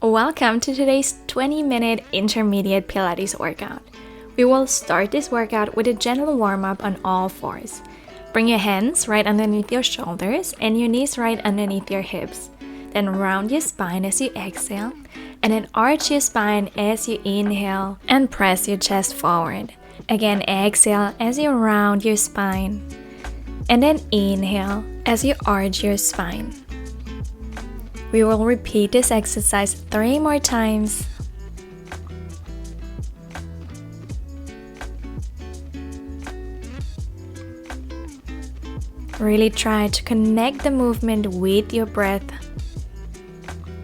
Welcome to today's 20-minute intermediate Pilates workout. We will start this workout with a gentle warm-up on all fours. Bring your hands right underneath your shoulders and your knees right underneath your hips. Then round your spine as you exhale, and then arch your spine as you inhale and press your chest forward. Again, exhale as you round your spine, and then inhale as you arch your spine. We will repeat this exercise 3 more times. Really try to connect the movement with your breath.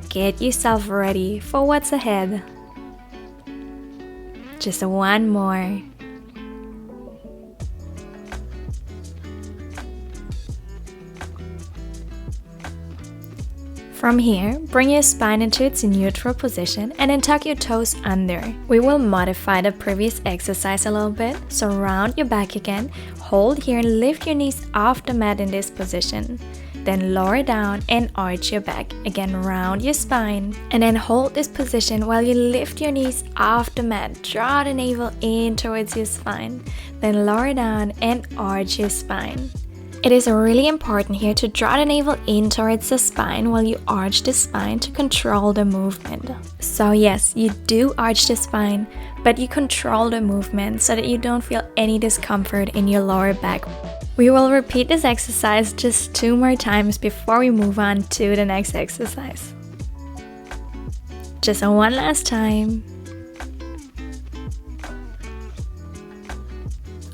Get yourself ready for what's ahead. Just one more. From here, bring your spine into its neutral position and then tuck your toes under. We will modify the previous exercise a little bit, so round your back again, hold here and lift your knees off the mat in this position. Then lower down and arch your back. Again, round your spine and then hold this position while you lift your knees off the mat. Draw the navel in towards your spine. Then lower down and arch your spine. It is really important here to draw the navel in towards the spine while you arch the spine to control the movement. So yes, you do arch the spine, but you control the movement so that you don't feel any discomfort in your lower back. We will repeat this exercise just 2 more times before we move on to the next exercise. Just one last time.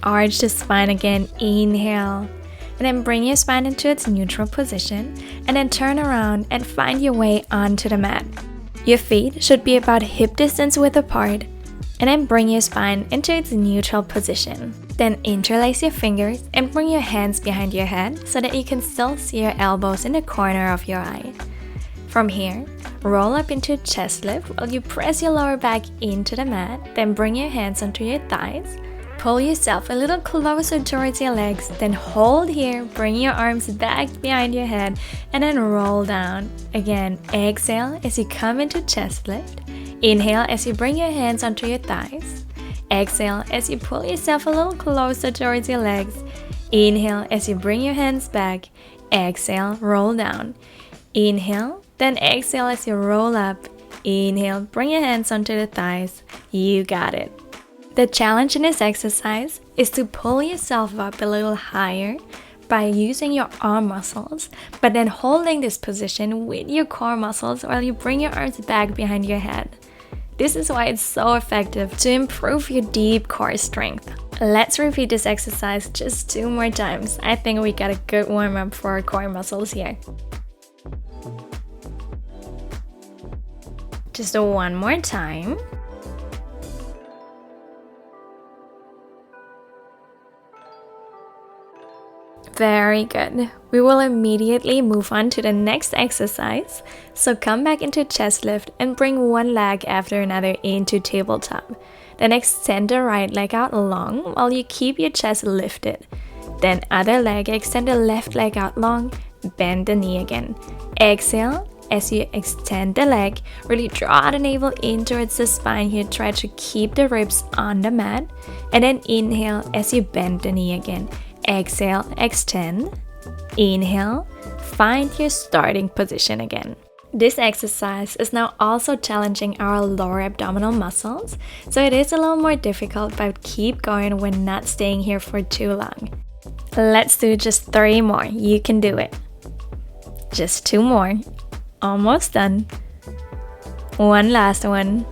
Arch the spine again, inhale. And then bring your spine into its neutral position and then turn around and find your way onto the mat. Your feet should be about hip distance width apart and then bring your spine into its neutral position. Then interlace your fingers and bring your hands behind your head so that you can still see your elbows in the corner of your eye. From here, roll up into a chest lift while you press your lower back into the mat, then bring your hands onto your thighs. Pull yourself a little closer towards your legs, then hold here, bring your arms back behind your head, and then roll down. Again, exhale as you come into chest lift. Inhale as you bring your hands onto your thighs. Exhale as you pull yourself a little closer towards your legs. Inhale as you bring your hands back. Exhale, roll down. Inhale, then exhale as you roll up. Inhale, bring your hands onto the thighs. You got it. The challenge in this exercise is to pull yourself up a little higher by using your arm muscles, but then holding this position with your core muscles while you bring your arms back behind your head. This is why it's so effective to improve your deep core strength. Let's repeat this exercise just 2 more times. I think we got a good warm-up for our core muscles here. Just one more time. Very good. We will immediately move on to the next exercise. So come back into chest lift and bring one leg after another into tabletop. Then extend the right leg out long while you keep your chest lifted. Then other leg, extend the left leg out long, bend the knee again. Exhale as you extend the leg, really draw the navel in towards the spine here. Try to keep the ribs on the mat. And then inhale as you bend the knee again. Exhale, extend. Inhale, find your starting position again. This exercise is now also challenging our lower abdominal muscles, so it is a little more difficult, but keep going when not staying here for too long. Let's do just 3 more. You can do it. Just 2 more. Almost done. One last one.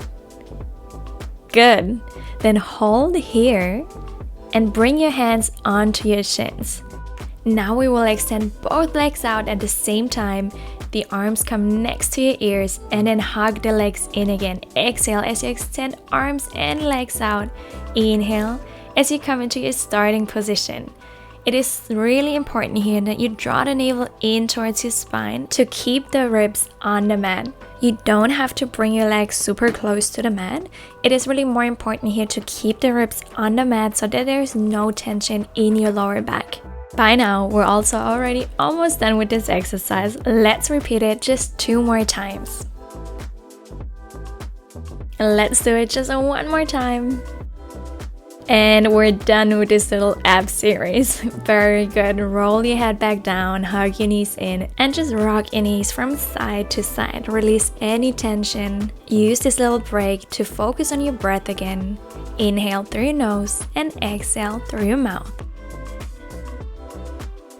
Good. Then hold here and bring your hands onto your shins. Now we will extend both legs out at the same time. The arms come next to your ears and then hug the legs in again. Exhale as you extend arms and legs out. Inhale as you come into your starting position. It is really important here that you draw the navel in towards your spine to keep the ribs on the mat. You don't have to bring your legs super close to the mat. It is really more important here to keep the ribs on the mat so that there is no tension in your lower back. By now, we're also already almost done with this exercise. Let's repeat it just 2 more times. Let's do it just one more time. And we're done with this little ab series. Very good. Roll your head back down, hug your knees in, and just rock your knees from side to side. Release any tension. Use this little break to focus on your breath again. Inhale through your nose and exhale through your mouth.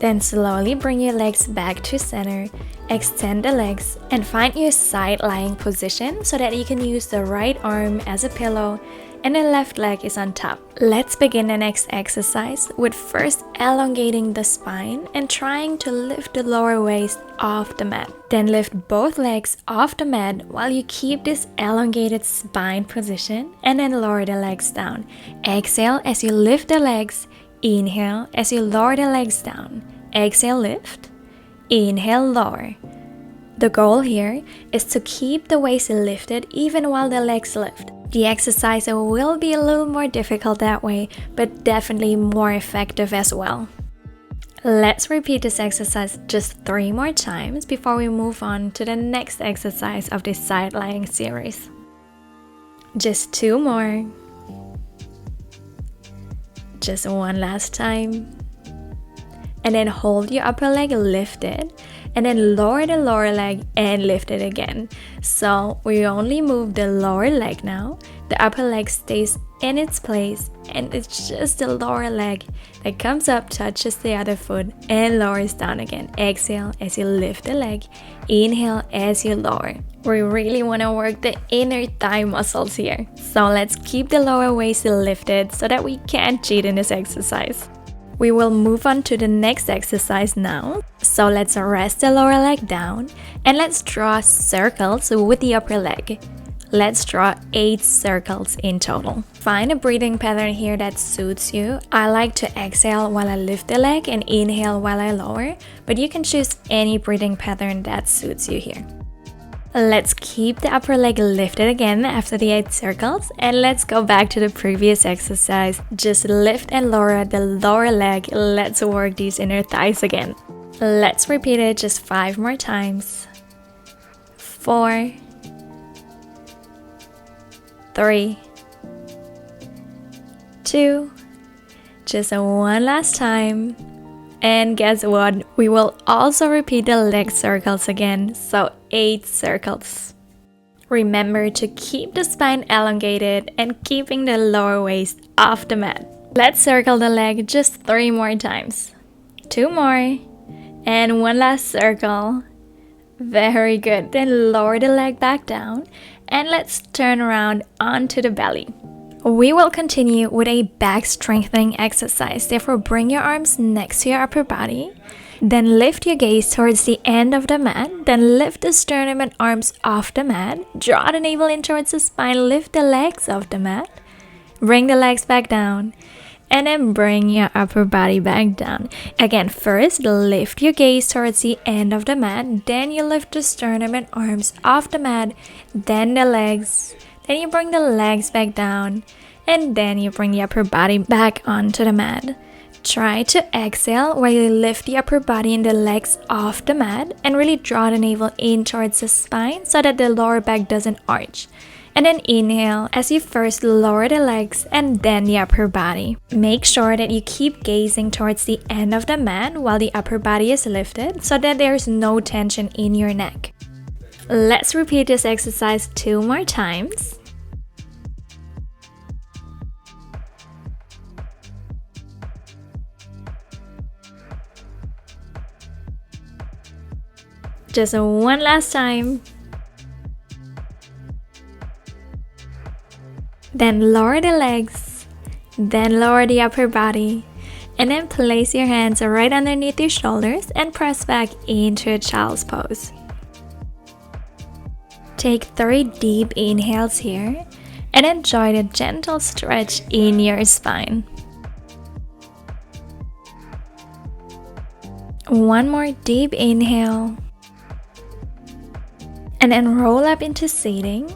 Then slowly bring your legs back to center. Extend the legs and find your side lying position so that you can use the right arm as a pillow and the left leg is on top. Let's begin the next exercise with first elongating the spine and trying to lift the lower waist off the mat. Then lift both legs off the mat while you keep this elongated spine position and then lower the legs down. Exhale as you lift the legs. Inhale as you lower the legs down. Exhale, lift. Inhale, lower. The goal here is to keep the waist lifted even while the legs lift. The exercise will be a little more difficult that way, but definitely more effective as well. Let's repeat this exercise just 3 more times before we move on to the next exercise of this side lying series. Just 2 more. Just one last time. And then hold your upper leg lifted and then lower the lower leg and lift it again. So we only move the lower leg now. The upper leg stays in its place and it's just the lower leg that comes up, touches the other foot and lowers down again. Exhale as you lift the leg. Inhale as you lower. We really want to work the inner thigh muscles here. So let's keep the lower waist lifted so that we can't cheat in this exercise. We will move on to the next exercise now. So let's rest the lower leg down and let's draw circles with the upper leg. Let's draw 8 circles in total. Find a breathing pattern here that suits you. I like to exhale while I lift the leg and inhale while I lower, but you can choose any breathing pattern that suits you here. Let's keep the upper leg lifted again after the 8 circles and let's go back to the previous exercise. Just lift and lower the lower leg. Let's work these inner thighs again. Let's repeat it just 5 more times. 4, 3, 2, just one last time. And guess what? We will also repeat the leg circles again, so 8 circles. Remember to keep the spine elongated and keeping the lower waist off the mat. Let's circle the leg just 3 more times. 2 more. And one last circle. Very good. Then lower the leg back down and let's turn around onto the belly. We will continue with a back strengthening exercise. Therefore, bring your arms next to your upper body. Then lift your gaze towards the end of the mat. Then lift the sternum and arms off the mat. Draw the navel in towards the spine. Lift the legs off the mat. Bring the legs back down. And then bring your upper body back down. Again, first lift your gaze towards the end of the mat. Then you lift the sternum and arms off the mat. Then the legs. Then you bring the legs back down and then you bring the upper body back onto the mat. Try to exhale while you lift the upper body and the legs off the mat and really draw the navel in towards the spine so that the lower back doesn't arch. And then inhale as you first lower the legs and then the upper body. Make sure that you keep gazing towards the end of the mat while the upper body is lifted so that there's no tension in your neck. Let's repeat this exercise 2 more times. Just one last time. Then lower the legs, then lower the upper body, and then place your hands right underneath your shoulders and press back into a child's pose. Take 3 deep inhales here and enjoy the gentle stretch in your spine. One more deep inhale. And then roll up into seating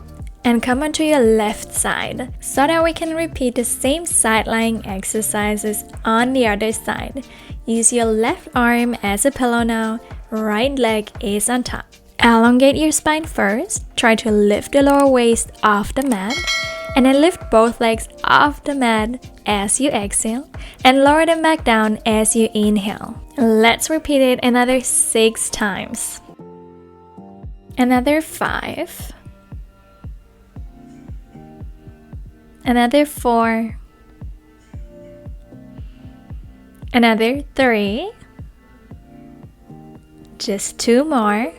and come onto your left side so that we can repeat the same side lying exercises on the other side. Use your left arm as a pillow now, right leg is on top. Elongate your spine first. Try to lift the lower waist off the mat. And then lift both legs off the mat as you exhale. And lower them back down as you inhale. Let's repeat it another 6 times. Another 5. Another 4. Another 3. Just 2 more.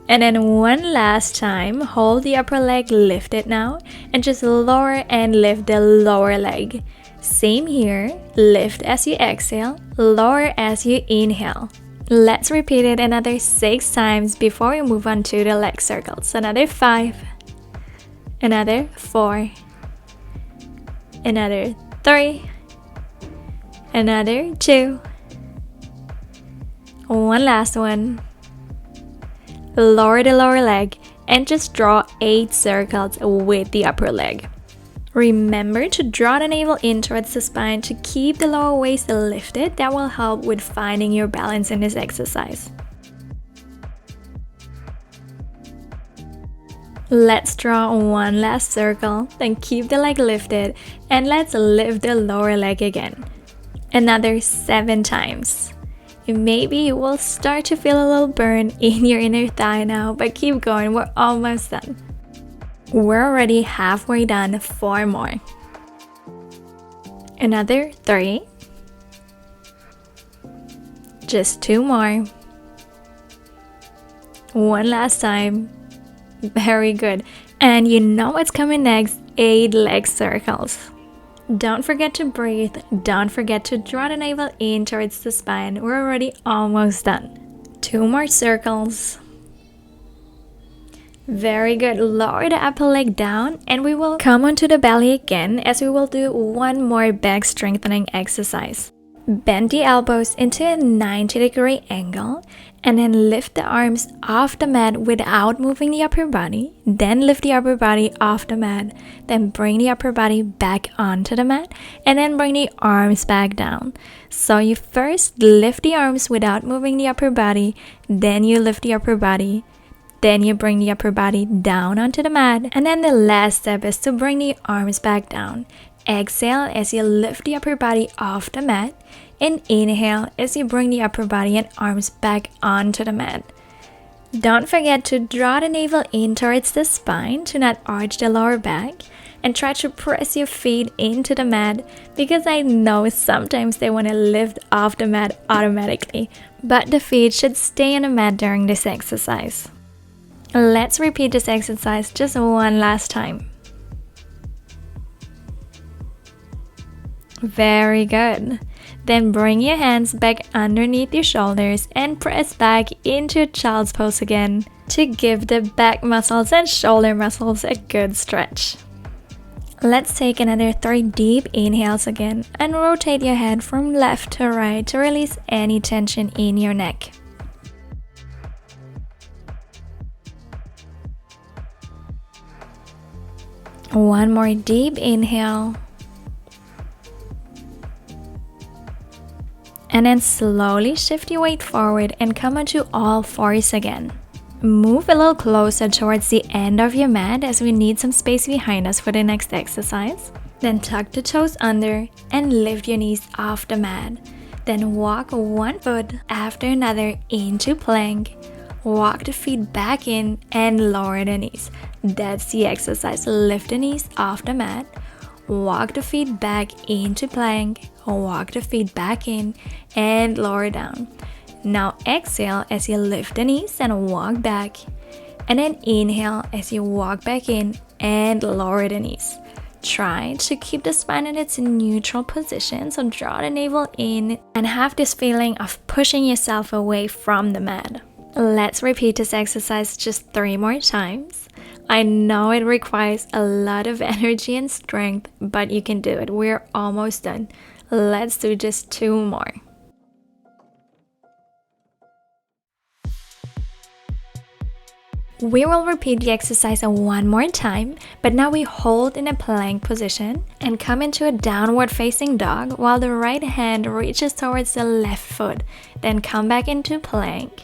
And then one last time, hold the upper leg lifted now, and just lower and lift the lower leg. Same here, lift as you exhale, lower as you inhale. Let's repeat it another 6 times before we move on to the leg circles. Another 5, another 4, another 3, another 2, one last one. Lower the lower leg and just draw 8 circles with the upper leg. Remember to draw the navel in towards the spine to keep the lower waist lifted. That will help with finding your balance in this exercise. Let's draw one last circle, then keep the leg lifted, and let's lift the lower leg again. Another 7 times. Maybe you will start to feel a little burn in your inner thigh now, but keep going, we're almost done. We're already halfway done, 4 more. Another 3. Just 2 more. One last time. Very good. And you know what's coming next? 8 leg circles. Don't forget to breathe. Don't forget to draw the navel in towards the spine. We're already almost done. 2 more circles. Very good. Lower the upper leg down and we will come onto the belly again as we will do one more back strengthening exercise. Bend the elbows into a 90-degree angle and then lift the arms off the mat without moving the upper body. Then lift the upper body off the mat. Then bring the upper body back onto the mat and then bring the arms back down. So you first lift the arms without moving the upper body. Then you lift the upper body. Then you bring the upper body down onto the mat. And then the last step is to bring the arms back down. Exhale as you lift the upper body off the mat. And inhale as you bring the upper body and arms back onto the mat. Don't forget to draw the navel in towards the spine to not arch the lower back. And try to press your feet into the mat because I know sometimes they want to lift off the mat automatically. But the feet should stay on the mat during this exercise. Let's repeat this exercise just one last time. Very good. Then bring your hands back underneath your shoulders and press back into child's pose again to give the back muscles and shoulder muscles a good stretch. Let's take another 3 deep inhales again and rotate your head from left to right to release any tension in your neck. One more deep inhale. And then slowly shift your weight forward and come onto all fours again. Move a little closer towards the end of your mat as we need some space behind us for the next exercise. Then tuck the toes under and lift your knees off the mat. Then walk one foot after another into plank. Walk the feet back in and lower the knees. That's the exercise. Lift the knees off the mat. Walk the feet back into plank. Walk the feet back in and lower down. Now exhale as you lift the knees and walk back. And then inhale as you walk back in and lower the knees. Try to keep the spine in its neutral position, so draw the navel in and have this feeling of pushing yourself away from the mat. Let's repeat this exercise just 3 more times. I know it requires a lot of energy and strength, but you can do it. We're almost done. Let's do just 2 more. We will repeat the exercise 1 more time, but now we hold in a plank position and come into a downward facing dog while the right hand reaches towards the left foot. Then come back into plank.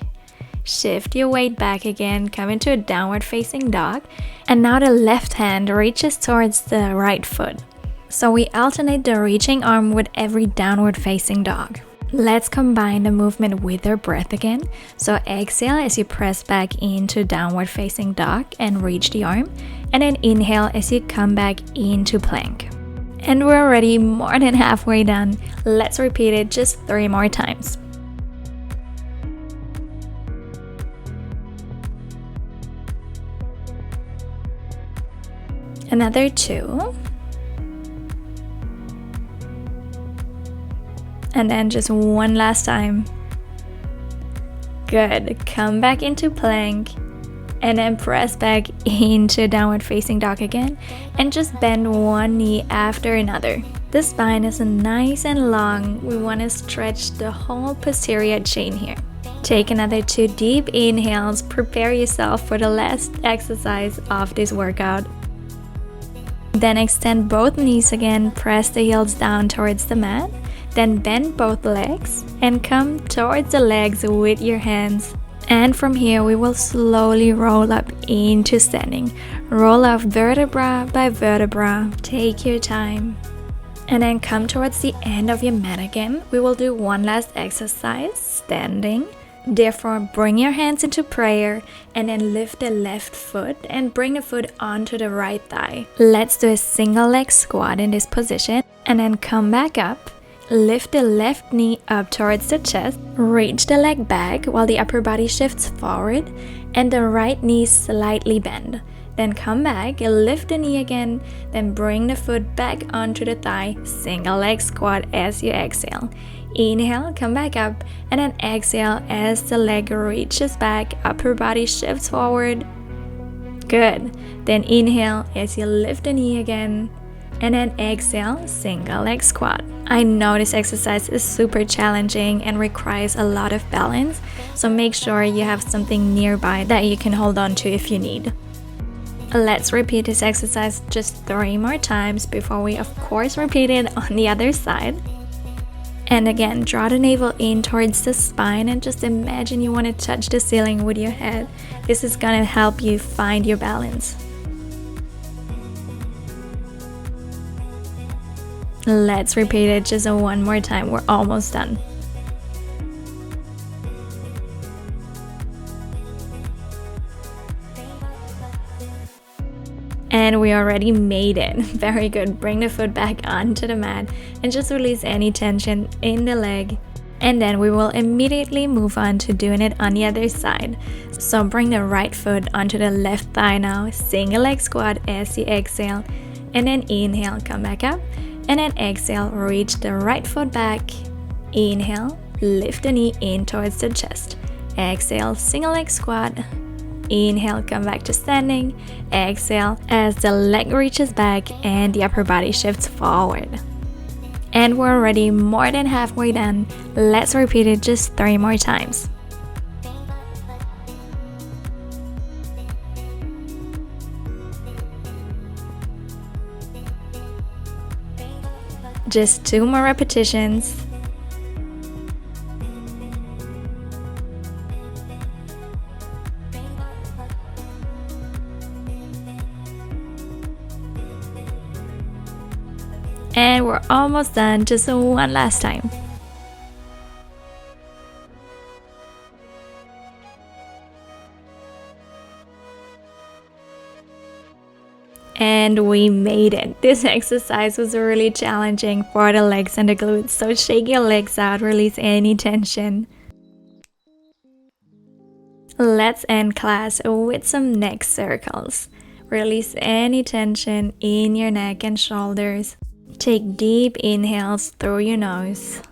shift your weight back again, come into a downward facing dog, and now the left hand reaches towards the right foot. So we alternate the reaching arm with every downward facing dog. Let's combine the movement with our breath again. So exhale as you press back into downward facing dog and reach the arm, and then inhale as you come back into plank. And we're already more than halfway done. Let's repeat it just 3 more times. Another 2. And then just one last time. Good. Come back into plank. And then press back into downward facing dog again. And just bend one knee after another. The spine is nice and long. We want to stretch the whole posterior chain here. Take another 2 deep inhales. Prepare yourself for the last exercise of this workout. Then extend both knees again. Press the heels down towards the mat. Then bend both legs and come towards the legs with your hands. And from here we will slowly roll up into standing. Roll up vertebra by vertebra. Take your time. And then come towards the end of your mat again. We will do one last exercise, standing. Therefore, bring your hands into prayer and then lift the left foot and bring the foot onto the right thigh. Let's do a single leg squat in this position and then come back up. Lift the left knee up towards the chest, reach the leg back while the upper body shifts forward and the right knee slightly bend. Then come back, lift the knee again, then bring the foot back onto the thigh, single leg squat as you exhale. Inhale, come back up, and then exhale as the leg reaches back, upper body shifts forward. Good. Then inhale as you lift the knee again. And then exhale, single leg squat. I know this exercise is super challenging and requires a lot of balance, so make sure you have something nearby that you can hold on to if you need. Let's repeat this exercise just 3 more times before we of course repeat it on the other side. And again, draw the navel in towards the spine and just imagine you want to touch the ceiling with your head. This is gonna help you find your balance. Let's repeat it just 1 more time. We're almost done. And we already made it. Very good. Bring the foot back onto the mat and just release any tension in the leg. And then we will immediately move on to doing it on the other side. So bring the right foot onto the left thigh now. Single leg squat as you exhale. And then inhale, come back up. And then exhale, reach the right foot back. Inhale, lift the knee in towards the chest. Exhale, single leg squat. Inhale, come back to standing. Exhale as the leg reaches back and the upper body shifts forward. And we're already more than halfway done. Let's repeat it just 3 more times. Just 2 more repetitions. And we're almost done, just 1 last time. And we made it. This exercise was really challenging for the legs and the glutes, so shake your legs out, release any tension. Let's end class with some neck circles. Release any tension in your neck and shoulders. Take deep inhales through your nose.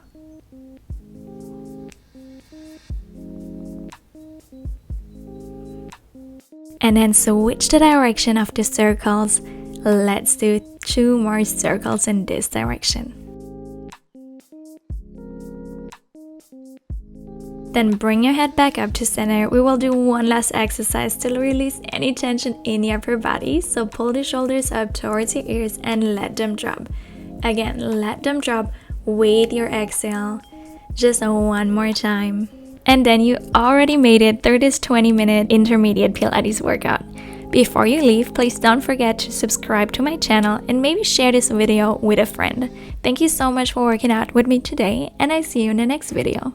And then switch the direction of the circles. Let's do 2 more circles in this direction. Then bring your head back up to center. We will do 1 last exercise to release any tension in your upper body. So pull the shoulders up towards your ears and let them drop. Again, let them drop with your exhale. Just 1 more time. And then you already made it through this 20-minute intermediate Pilates workout. Before you leave, please don't forget to subscribe to my channel and maybe share this video with a friend. Thank you so much for working out with me today, and I see you in the next video.